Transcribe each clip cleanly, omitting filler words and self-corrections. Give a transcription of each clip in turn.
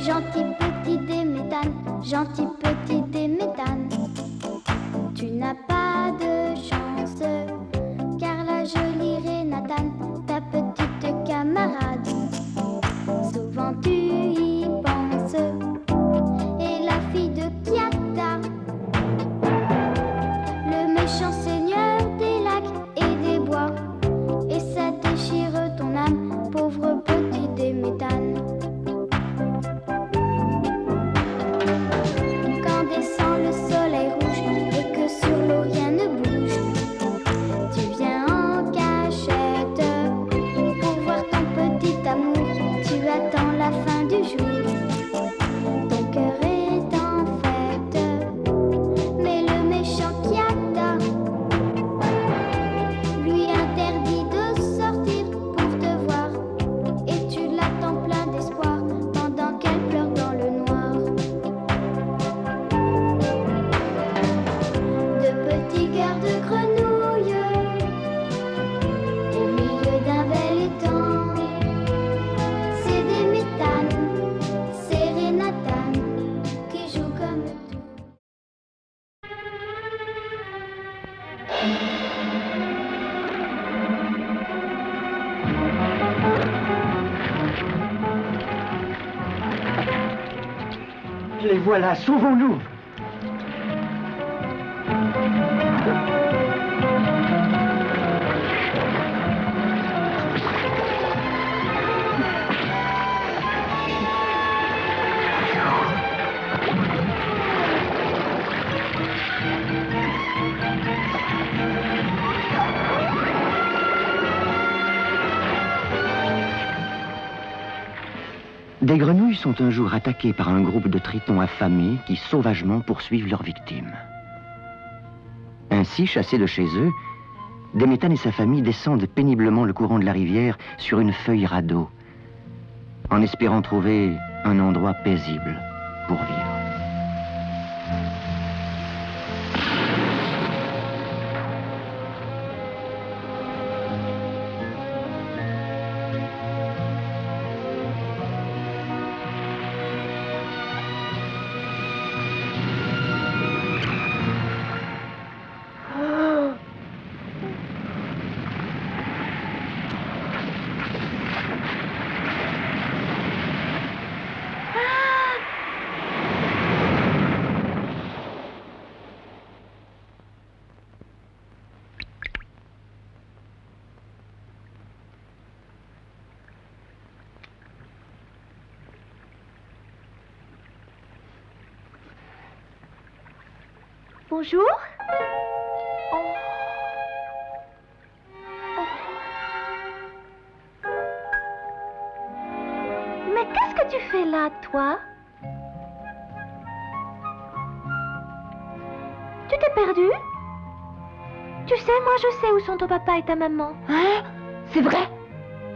Gentil petit Déméthane, gentil petit Déméthane. Tu n'as pas de chance, car la jolie Rénatane, ta petite camarade, souvent tu y penses. Et la fille de Kiata, le méchant seigneur des lacs et des bois, et ça déchire ton âme, pauvre petit Déméthane. Quand descend le soleil rouge et que sur l'eau rien ne bouge, tu viens en cachette pour voir ton petit amour. Tu attends la fin du jour, ton cœur est en fête. Mais le méchant Kiata lui interdit de sortir pour te voir, et tu l'attends plein d'espoir pendant qu'elle pleure dans le noir. De petits cœurs de grenouille au milieu d'un bel étang, c'est Déméthane, c'est Rénatane qui jouent comme tout. Les voilà, sauvons-nous! Des grenouilles sont un jour attaquées par un groupe de tritons affamés qui sauvagement poursuivent leurs victimes. Ainsi, chassés de chez eux, Déméthane et sa famille descendent péniblement le courant de la rivière sur une feuille radeau, en espérant trouver un endroit paisible pour vivre. Bonjour. Mais qu'est-ce que tu fais là, toi? Tu t'es perdu? Tu sais, moi je sais où sont ton papa et ta maman. Hein? C'est vrai?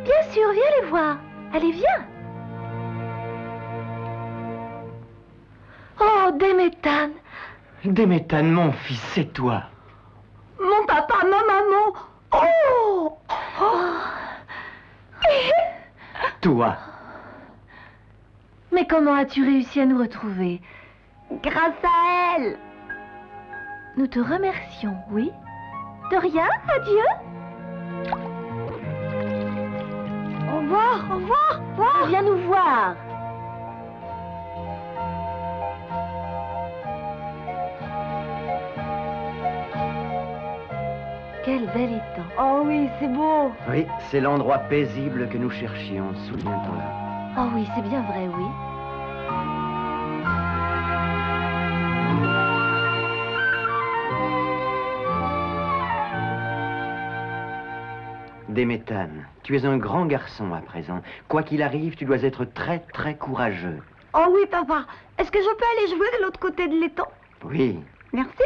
Bien sûr, viens les voir. Allez, viens. Oh, Déméthane. Déméthane, mon fils, c'est toi. Mon papa, ma maman. Oh! Toi. Mais comment as-tu réussi à nous retrouver? Grâce à elle. Nous te remercions, oui. De rien, adieu. Au revoir, au revoir, au revoir. Viens nous voir. Quel bel étang. Oh oui, c'est beau. Oui, c'est l'endroit paisible que nous cherchions, souviens-toi. Oh oui, c'est bien vrai, oui. Déméthane, tu es un grand garçon à présent. Quoi qu'il arrive, tu dois être très, très courageux. Oh oui, papa. Est-ce que je peux aller jouer de l'autre côté de l'étang? Oui. Merci.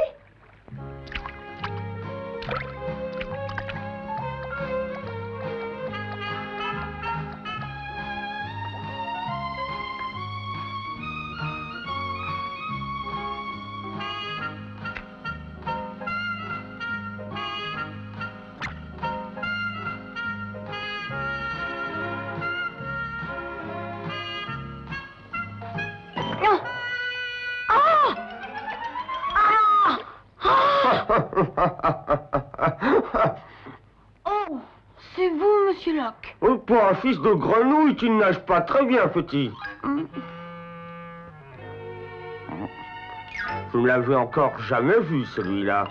Oh, c'est vous, monsieur Locke. Oh, pour un fils de grenouille, tu ne nages pas très bien, petit. Je ne l'avais encore jamais vu, celui-là.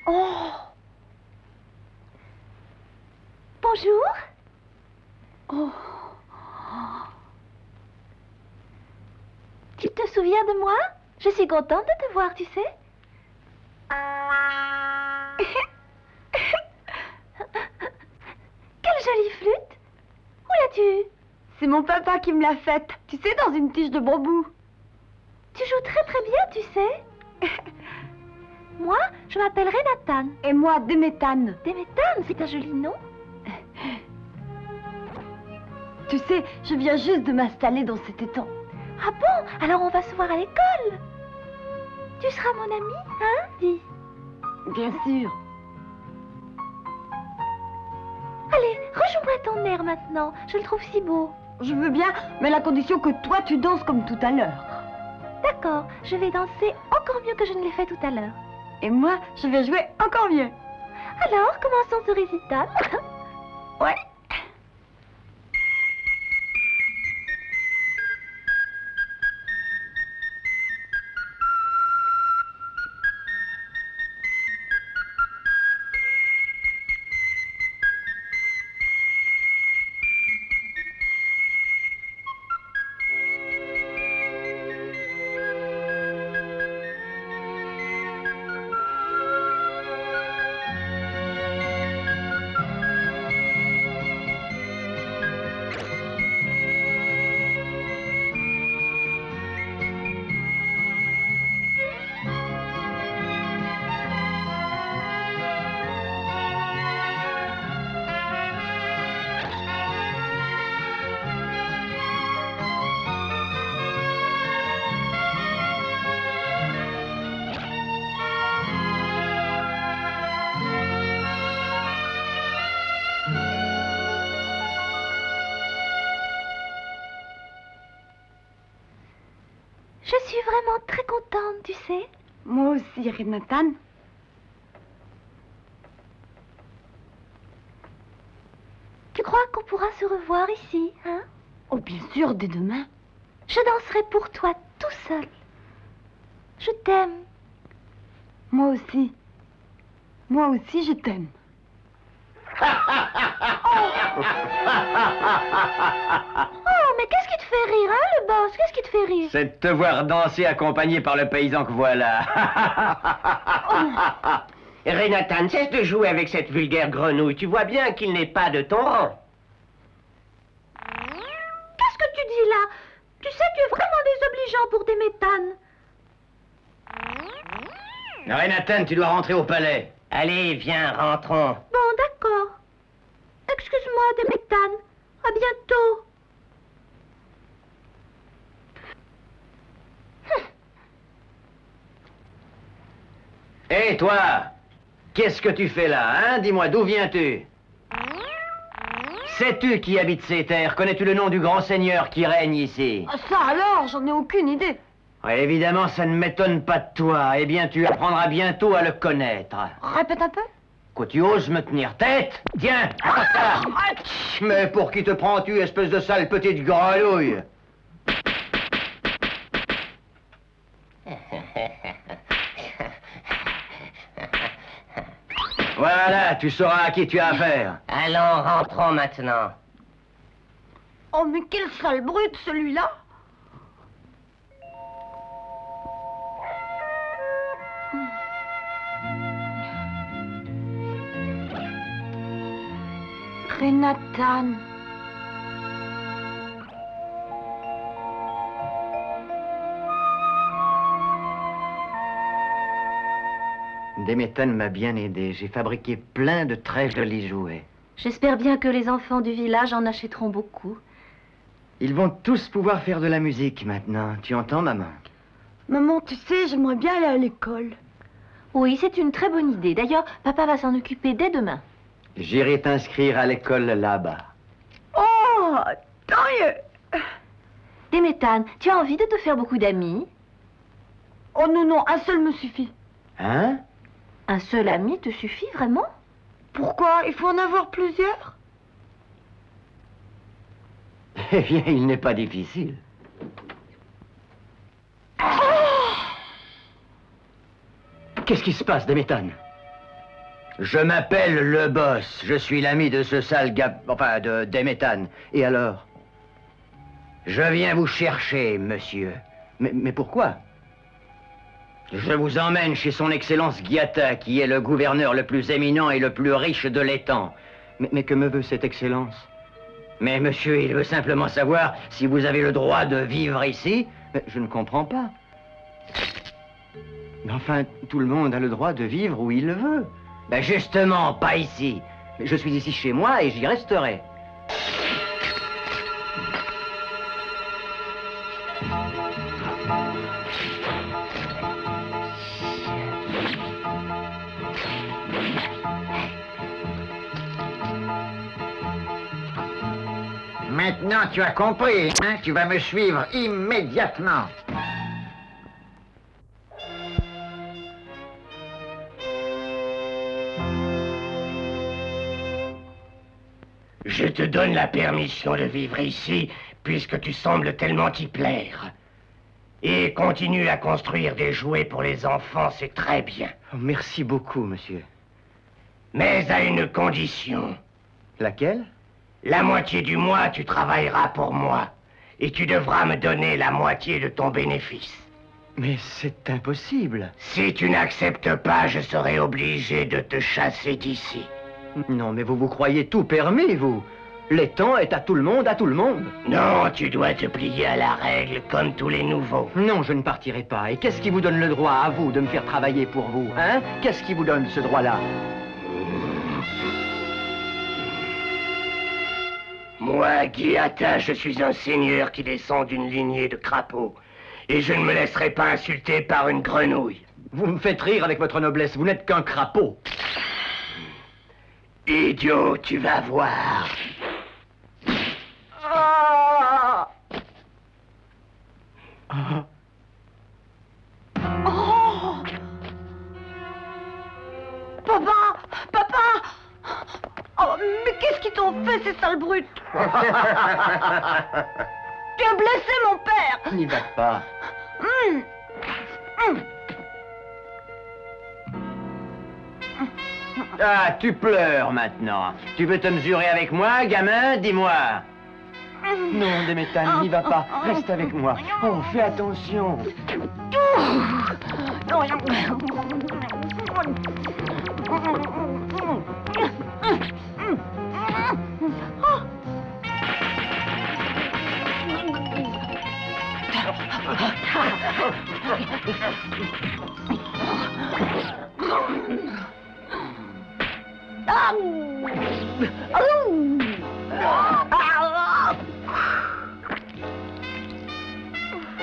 Oh. Bonjour. Oh. Tu te souviens de moi? Je suis contente de te voir, tu sais. Quelle jolie flûte. Où l'as-tu? C'est mon papa qui me l'a faite. Tu sais, dans une tige de bambou. Tu joues très très bien, tu sais. Moi, je m'appelle Renatan. Et moi, Déméthane. Déméthane, c'est un joli nom. Tu sais, je viens juste de m'installer dans cet étang. Ah bon? Alors on va se voir à l'école. Tu seras mon ami, hein? Dis. Bien sûr. Allez, rejoins-moi ton air maintenant. Je le trouve si beau. Je veux bien, mais à la condition que toi, tu danses comme tout à l'heure. D'accord, je vais danser encore mieux que je ne l'ai fait tout à l'heure. Et moi, je vais jouer encore mieux. Alors, commençons ce récital. Ouais. Je suis vraiment très contente, tu sais. Moi aussi, Renatan. Tu crois qu'on pourra se revoir ici, hein? Oh, bien sûr, dès demain. Je danserai pour toi tout seul. Je t'aime. Moi aussi. Moi aussi, je t'aime. Oh, mais qu'est-ce qui te fait rire, hein, le boss? Qu'est-ce qui te fait rire? C'est de te voir danser accompagné par le paysan que voilà. Renatan, cesse de jouer avec cette vulgaire grenouille. Tu vois bien qu'il n'est pas de ton rang. Qu'est-ce que tu dis là? Tu sais, tu es vraiment désobligeant pour des méthanes. Renatan, tu dois rentrer au palais. Allez, viens, rentrons. Bon, d'accord. Excuse-moi, des méthanes. À bientôt. Hé, toi, qu'est-ce que tu fais là, hein? Dis-moi, d'où viens-tu? Sais-tu qui habite ces terres? Connais-tu le nom du grand seigneur qui règne ici? Ah, ça alors, j'en ai aucune idée. Ouais, évidemment, ça ne m'étonne pas de toi. Eh bien, tu apprendras bientôt à le connaître. Répète un peu. Quoi, tu oses me tenir tête? Tiens, ça. Mais pour qui te prends-tu, espèce de sale petite grenouille? Voilà, tu sauras à qui tu as affaire. Allons, rentrons maintenant. Oh, mais quel sale brute, celui-là. Renatan. Demetan m'a bien aidé. J'ai fabriqué plein de très jolis jouets. J'espère bien que les enfants du village en achèteront beaucoup. Ils vont tous pouvoir faire de la musique maintenant. Tu entends, maman? Maman, tu sais, j'aimerais bien aller à l'école. Oui, c'est une très bonne idée. D'ailleurs, papa va s'en occuper dès demain. J'irai t'inscrire à l'école là-bas. Oh, tant mieux. Demetan, tu as envie de te faire beaucoup d'amis? Oh non, non, un seul me suffit. Hein? Un seul ami te suffit vraiment? Pourquoi? Il faut en avoir plusieurs? Eh bien, il n'est pas difficile. Qu'est-ce qui se passe, Demetan? Je m'appelle le boss. Je suis l'ami de ce sale gars... Enfin, de Demetan. Et alors? Je viens vous chercher, monsieur. Mais pourquoi? Je vous emmène chez son Excellence Gyata, qui est le gouverneur le plus éminent et le plus riche de l'étang. Mais que me veut cette Excellence? Mais monsieur, il veut simplement savoir si vous avez le droit de vivre ici. Mais je ne comprends pas. Mais enfin, tout le monde a le droit de vivre où il le veut. Ben justement, pas ici. Je suis ici chez moi et j'y resterai. Maintenant, tu as compris, hein? Tu vas me suivre immédiatement. Je te donne la permission de vivre ici, puisque tu sembles tellement y plaire. Et continue à construire des jouets pour les enfants, c'est très bien. Oh, merci beaucoup, monsieur. Mais à une condition. Laquelle? La moitié du mois, tu travailleras pour moi. Et tu devras me donner la moitié de ton bénéfice. Mais c'est impossible. Si tu n'acceptes pas, je serai obligé de te chasser d'ici. Non, mais vous croyez tout permis, vous. L'étang est à tout le monde, à tout le monde. Non, tu dois te plier à la règle, comme tous les nouveaux. Non, je ne partirai pas. Et qu'est-ce qui vous donne le droit, à vous, de me faire travailler pour vous, hein? Qu'est-ce qui vous donne ce droit-là? Moi, Gyata, je suis un seigneur qui descend d'une lignée de crapauds. Et je ne me laisserai pas insulter par une grenouille. Vous me faites rire avec votre noblesse, vous n'êtes qu'un crapaud. Idiot, tu vas voir. Oh. Oh. Papa! Papa! Oh, mais qu'est-ce qu'ils t'ont fait, ces sales brutes? Tu as blessé mon père! N'y va pas. Ah, tu pleures maintenant. Tu veux te mesurer avec moi, gamin? Dis-moi. Non, Demetan, n'y va pas. Reste avec moi. Oh, fais attention.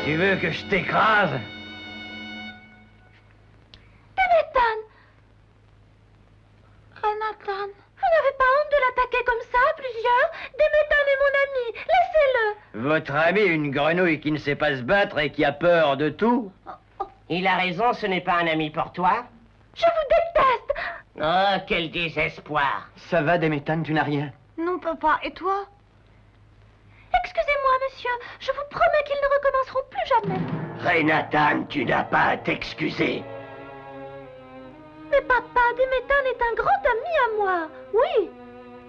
Tu veux que je t'écrase? Demetan! Renatan, vous n'avez pas honte de l'attaquer comme ça à plusieurs? Demetan est mon ami, laissez-le! Votre ami, une grenouille qui ne sait pas se battre et qui a peur de tout? Il a raison, ce n'est pas un ami pour toi. Je vous déteste! Oh, quel désespoir. Ça va, Demetan, tu n'as rien? Non, papa, et toi? Excusez-moi, monsieur, je vous promets qu'ils ne recommenceront plus jamais. Renatan, tu n'as pas à t'excuser. Mais papa, Demetan est un grand ami à moi, oui.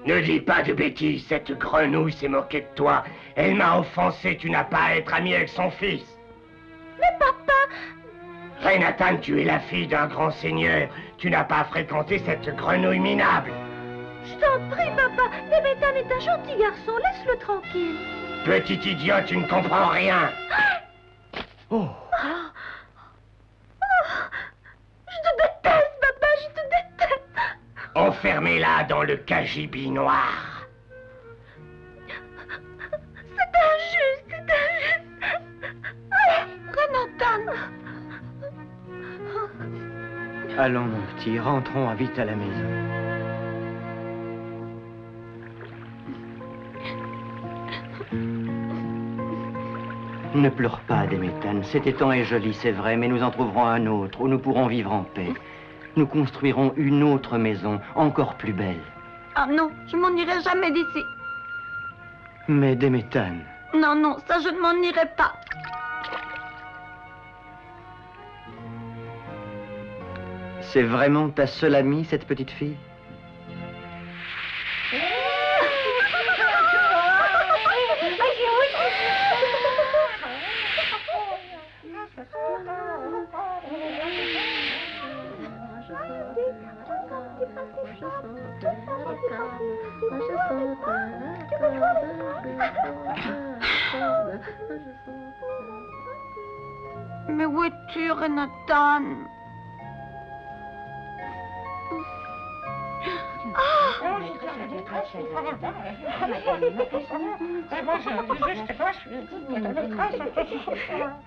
Ne dis pas de bêtises, cette grenouille s'est moquée de toi. Elle m'a offensé, tu n'as pas à être ami avec son fils. Mais papa... Renatan, tu es la fille d'un grand seigneur. Tu n'as pas à fréquenter cette grenouille minable. Je t'en prie, papa, Demetan est un gentil garçon, laisse-le tranquille. Petit idiot, tu ne comprends rien. Oh. Je te déteste, papa, enfermé là dans le cagibi noir. C'est injuste, c'est injuste. Renatan. Allons, mon petit, rentrons vite à la maison. Ne pleure pas, Déméthane. Cet étang est joli, c'est vrai, mais nous en trouverons un autre où nous pourrons vivre en paix. Nous construirons une autre maison, encore plus belle. Ah non, je m'en irai jamais d'ici. Mais Déméthane... Non, non, ça je ne m'en irai pas. C'est vraiment ta seule amie, cette petite fille? Mais où es-tu, Renatan?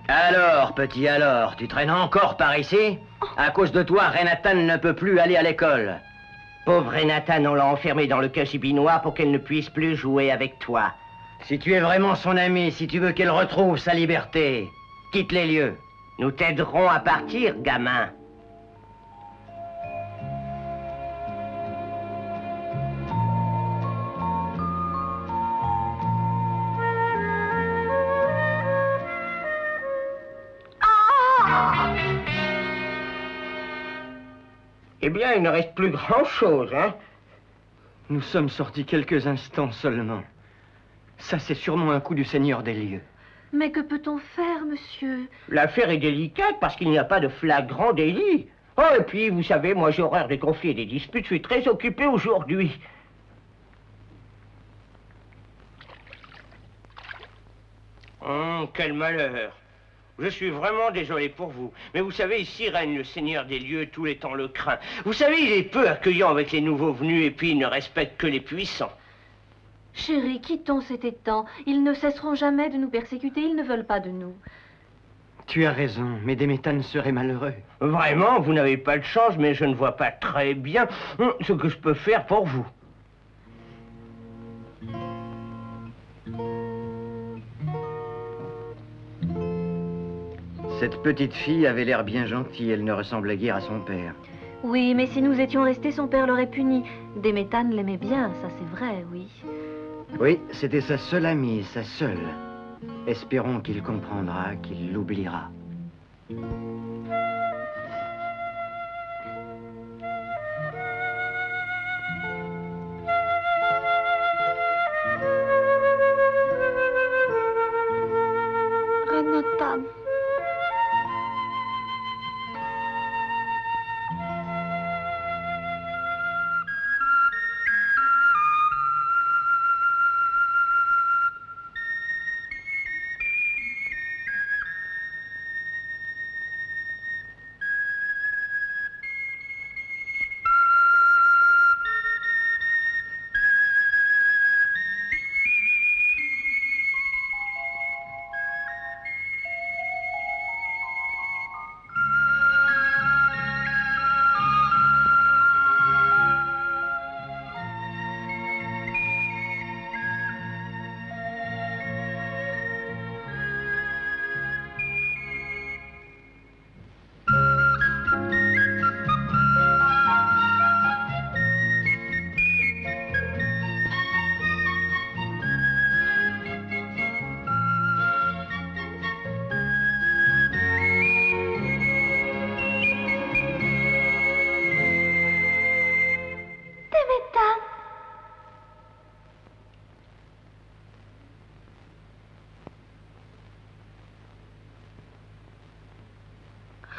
Alors, petit, alors, tu traînes encore par ici? À cause de toi, Renatan ne peut plus aller à l'école. Pauvre Renatan, on l'a enfermée dans le cagibi noir pour qu'elle ne puisse plus jouer avec toi. Si tu es vraiment son ami, si tu veux qu'elle retrouve sa liberté, quitte les lieux. Nous t'aiderons à partir, gamin. Eh bien, il ne reste plus grand-chose, hein? Nous sommes sortis quelques instants seulement. Ça, c'est sûrement un coup du Seigneur des lieux. Mais que peut-on faire, monsieur? L'affaire est délicate parce qu'il n'y a pas de flagrant délit. Oh, et puis, vous savez, moi j'ai horreur des conflits et des disputes. Je suis très occupé aujourd'hui. Quel malheur. Je suis vraiment désolé pour vous. Mais vous savez, ici règne le Seigneur des lieux, tous les temps le craint. Vous savez, il est peu accueillant avec les nouveaux venus et puis il ne respecte que les puissants. Chérie, quittons cet étang. Ils ne cesseront jamais de nous persécuter, ils ne veulent pas de nous. Tu as raison, mais Déméthane serait malheureux. Vraiment, vous n'avez pas de chance, mais je ne vois pas très bien ce que je peux faire pour vous. Cette petite fille avait l'air bien gentille, elle ne ressemblait guère à son père. Oui, mais si nous étions restés, son père l'aurait puni. Déméthane l'aimait bien, ça c'est vrai, oui. Oui, c'était sa seule amie, sa seule. Espérons qu'il comprendra, qu'il l'oubliera. Renatan.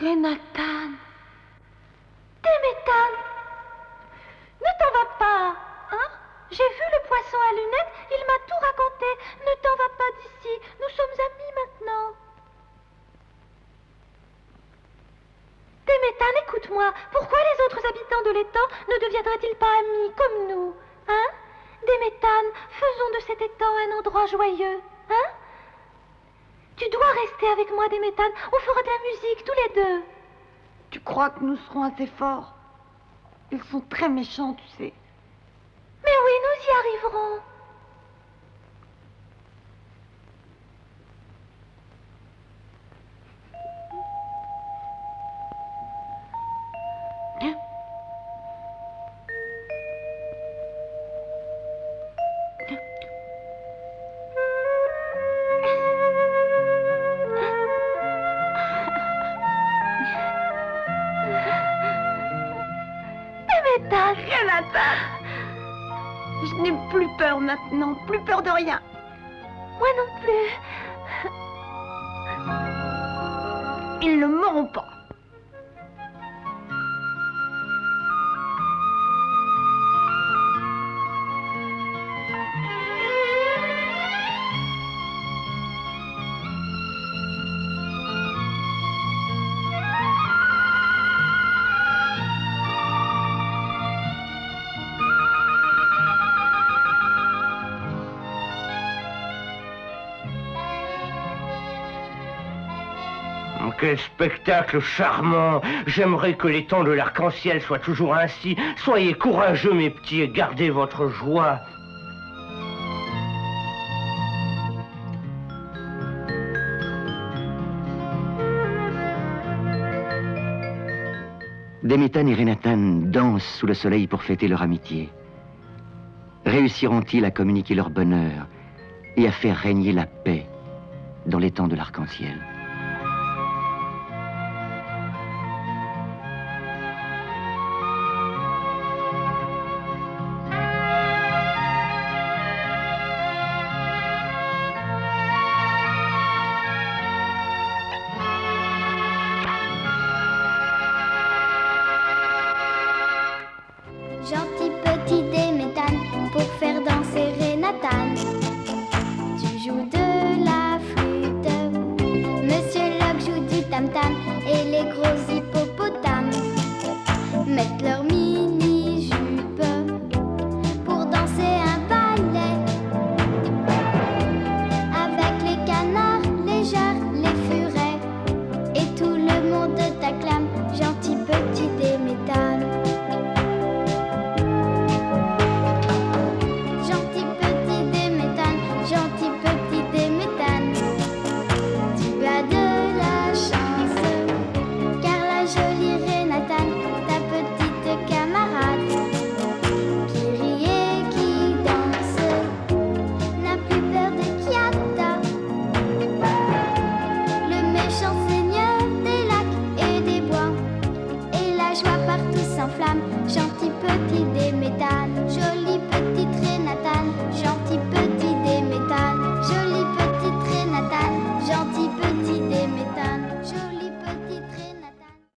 Renatan. Déméthane. Ne t'en va pas, hein? J'ai vu le poisson à lunettes, il m'a tout raconté. Ne t'en va pas d'ici, nous sommes amis maintenant. Déméthane, écoute. écoute-moi, pourquoi les autres habitants de l'étang ne deviendraient-ils pas amis comme nous? Hein? Déméthane, faisons de cet étang un endroit joyeux. Hein? Tu dois rester avec moi, Déméthane. On fera de la musique, tous les deux. Tu crois que nous serons assez forts? Ils sont très méchants, tu sais. Mais oui, nous y arriverons. Déméthane, Renata, je n'ai plus peur maintenant, plus peur de rien. moi non plus. Ils ne m'auront pas. Quel spectacle charmant! J'aimerais que les temps de l'arc-en-ciel soient toujours ainsi. Soyez courageux, mes petits, et gardez votre joie. Déméthane et Renatan dansent sous le soleil pour fêter leur amitié. Réussiront-ils à communiquer leur bonheur et à faire régner la paix dans les temps de l'arc-en-ciel?